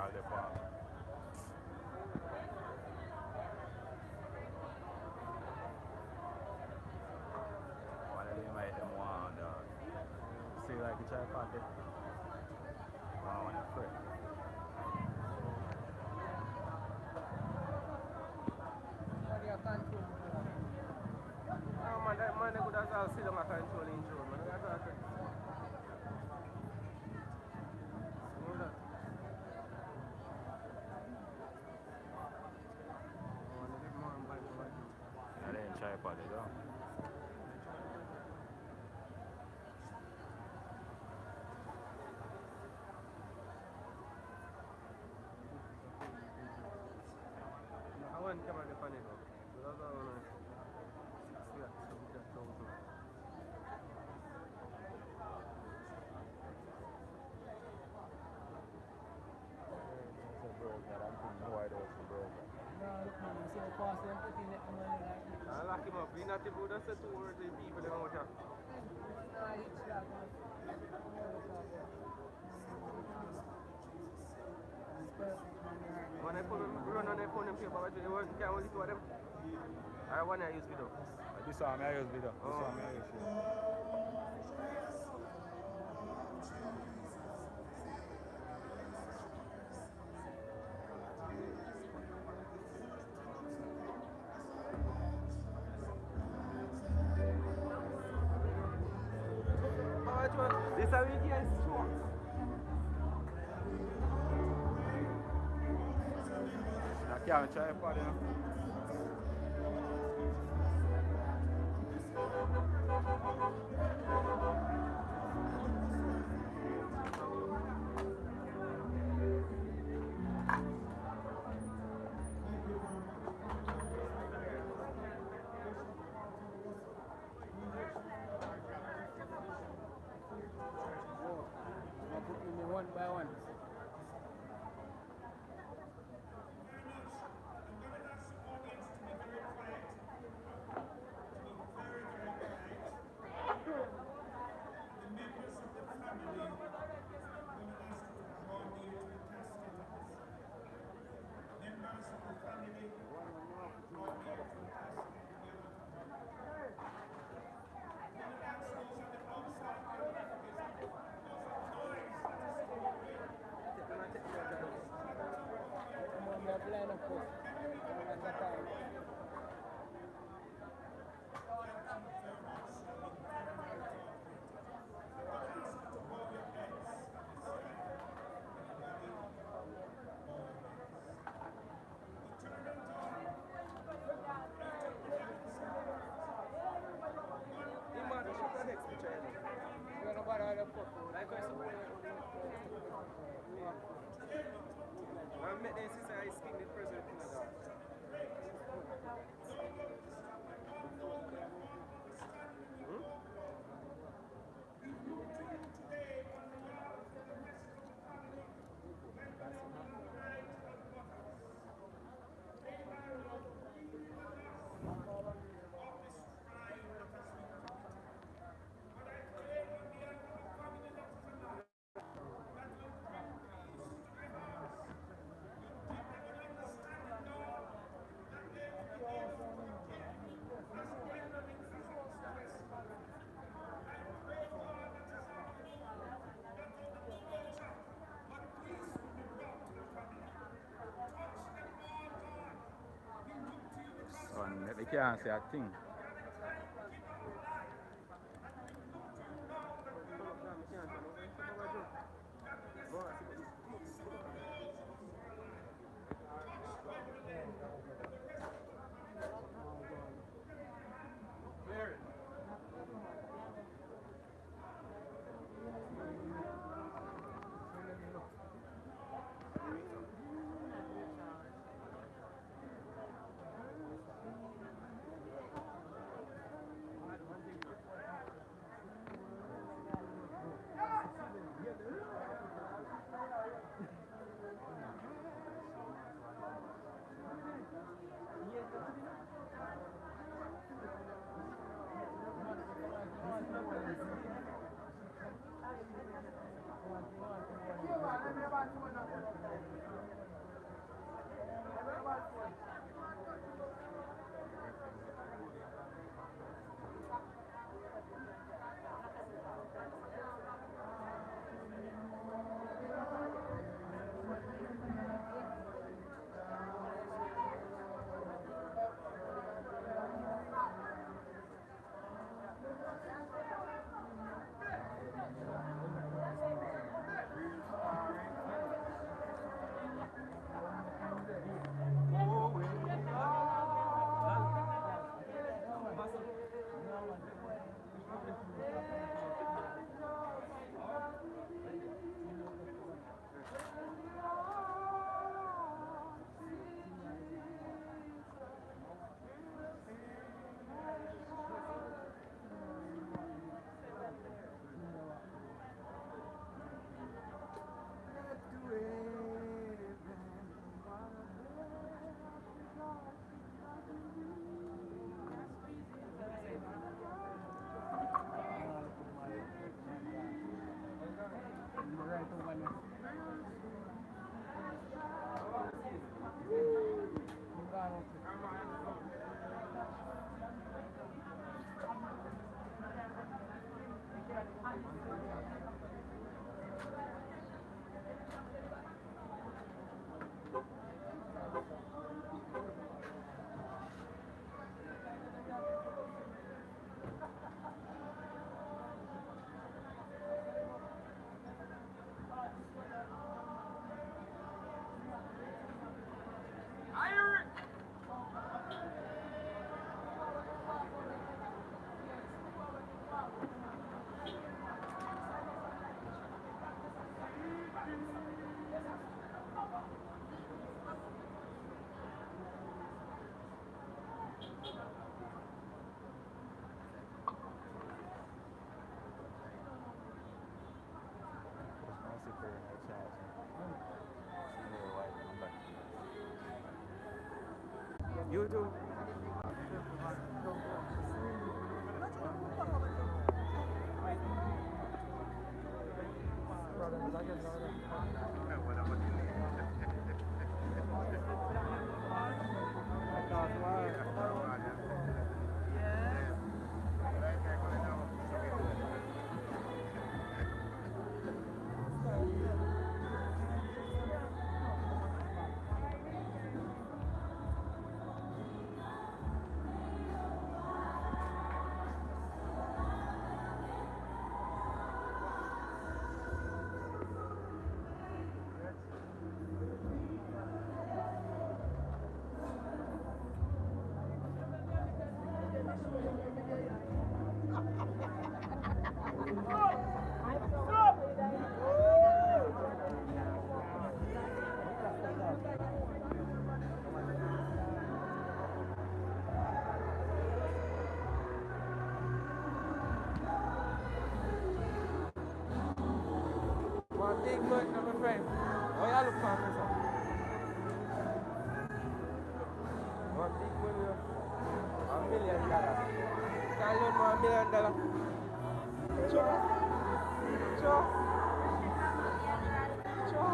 all the park. One of them make them one dog. See like a tripod there? One of free. What do you control? No, man, that man, they could have all sit down and control the intro, man. That's all I think. You know that? Oh, and they more and bite the bite. And then tripod there, dog. I want camera to pan it up. So that's all I want to see that. So we just talk to it. It's a burger. I'm thinking wide open burger. No, look, man, you see how fast them put in the money like this. I lock him up. He not the good. That's the two words the people they want to talk. Nah, it's that, man. It's perfect, man. When I put them, run on their phone and paper, but you can't only two of them. I want to use video. This one I use video. This Oh. one I use video. This is how we get strong. I can't tripod, you know. I'll put in one by one. Come on, they're blind of course. At that time. He might have shot the next picture. You're not bad at the photo. Like I said, I met them since I speak the president in Canada. Son, they can't say a thing. Clear it. Yeah, man, tukan na. Magkano? Expensive for no charge. Little white number. You too. One big bird, my friend. Oh, you look for me, sir. One big money, $1 million. Can you loan me $1 million? Sure. Sure. Sure.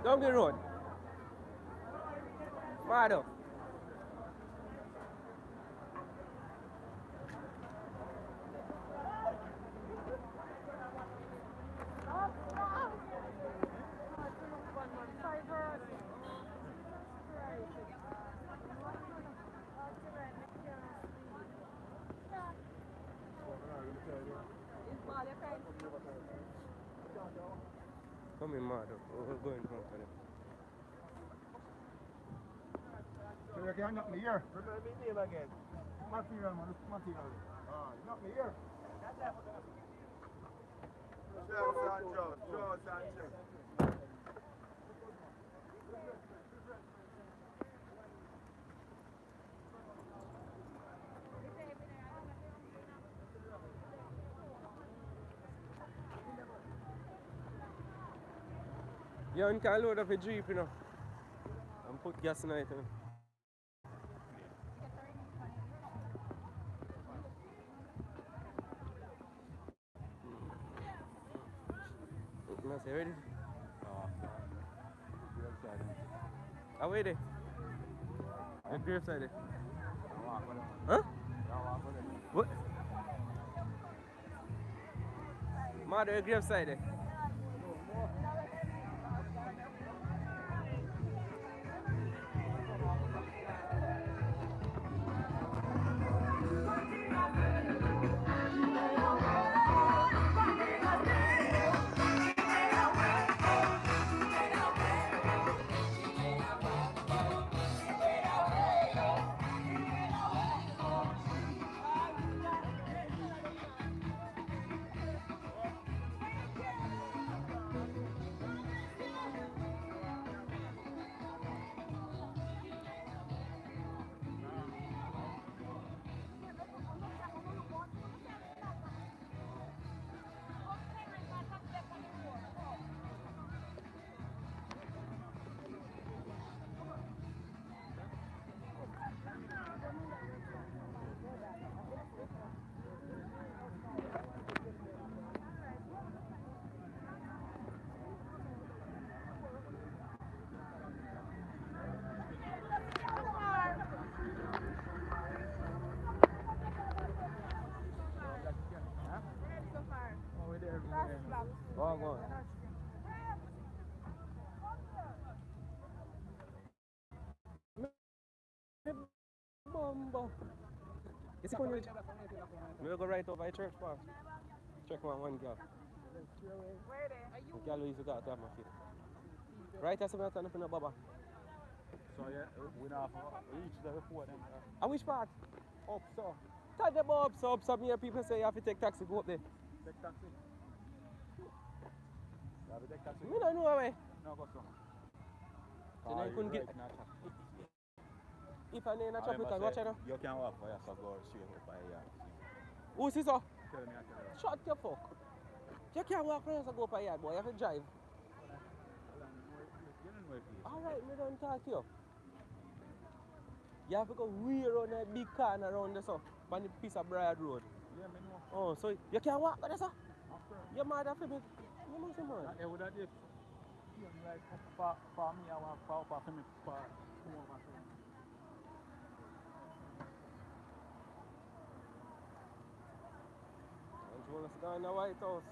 Down the road. Mado. Come in, Mado. We're going home for them. So you can knock me here. We're going to be name again. Material, man. Material. Knock me here. Joe Sanchez. Yeah, you can load up a Jeep, you know, and put gas in it. You know. You say ready? How are they? The grave side. Huh? What? Mother, the grave side. Go on, go on. Bumbo. Is it going to we'll go right over church park. Check one girl. The girl who used to got to have my feet. Right as I'm turning up in the baba. So yeah, we not reach the report. And which part? Up so. Tell them up so many people say you have to take taxi go up there. Take taxi. You have to take taxi. Me don't know where. No go so. So now you couldn't get. If I need a traffic, can watch it now. You can walk for your so go straight up by here. Who is this? Tell me, I tell you. Shut your fuck. You can't walk around and go by yard, boy. You have to drive. Alright, me don't talk to you. You have to go way around that big corner around there, so on the piece of Briar Road. Yeah, me know. Oh, so you can't walk there, sir? Your mother for me. You must be mad. I would have did. Like for me, I want for me for home. Don't you want to stay in the White House?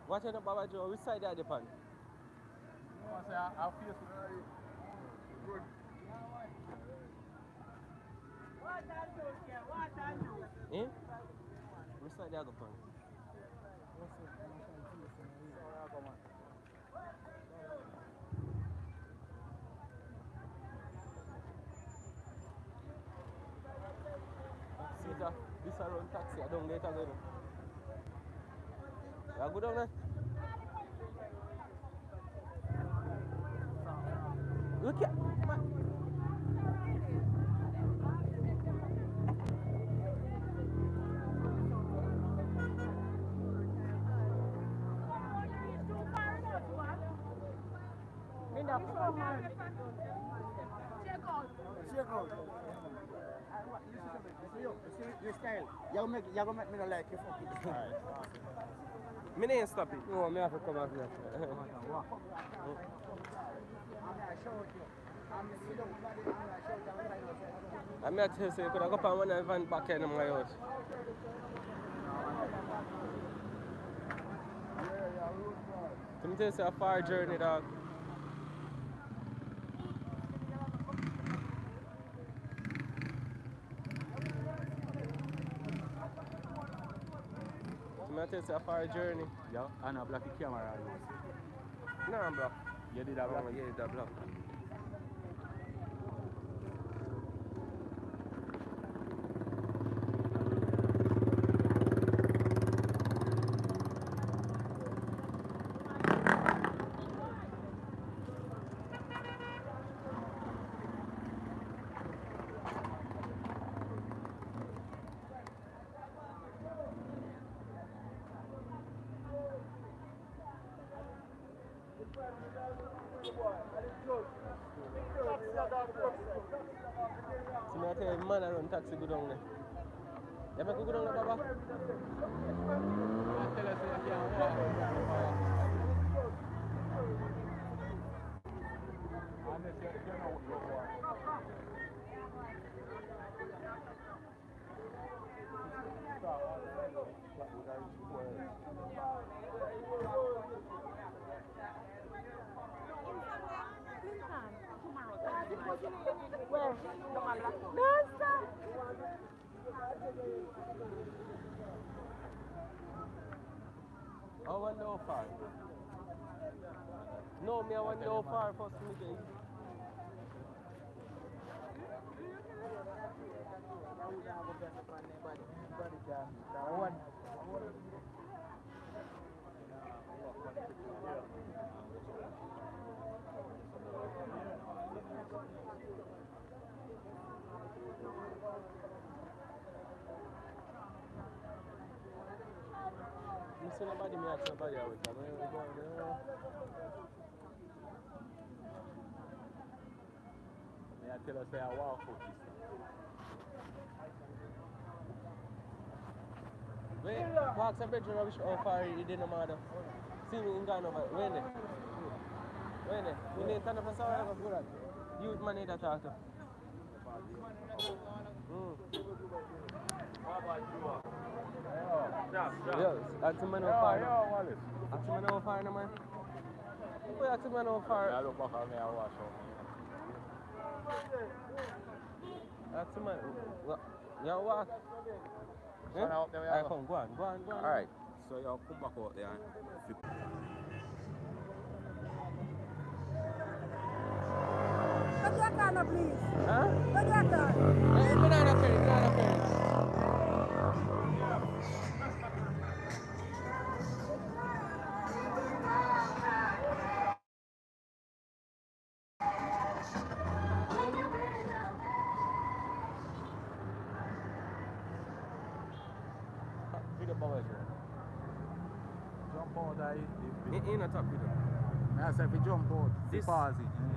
Watch out, Baba Joe. Which side are they on? I say I'll face it already. Good. Eh? Which side they are going on? See that? This around taxi. I don't get it again. Yeah, go down there. Look at Check out. Your style. You're gonna make me not like your fucking style. me ain't stop it. No, me have to come out here. I'm not here, so you could have got one and van back in my house. So me tell you, it's a far journey, dog. I tell you, it's a far journey. Yeah, and a black camera. No, I'm blocked. You did a black? Yeah, you did a block. father run taxi go down there. You make go down there, Baba? I tell us you can't walk. Unless you know what you want. I wonder how far. No, me I wonder how far first me get. I see nobody, me ask nobody how it come. I tell us I walk out this. Wait, Parks and Bridge, how far you didn't matter. See me in Ghana, when they? When they? You need to turn up a sound. Youth man need to talk to. Yo, ask him how far. Ask him how far, man. Who ask him how far? I look back at me and watch out. Ask him, you walk. I come, go on. Alright, so you come back out there. Get your car, please. Huh? Get your car. Hey, banana curry. Video power. Jump out In a top video. I say if you jump out, This- pause it.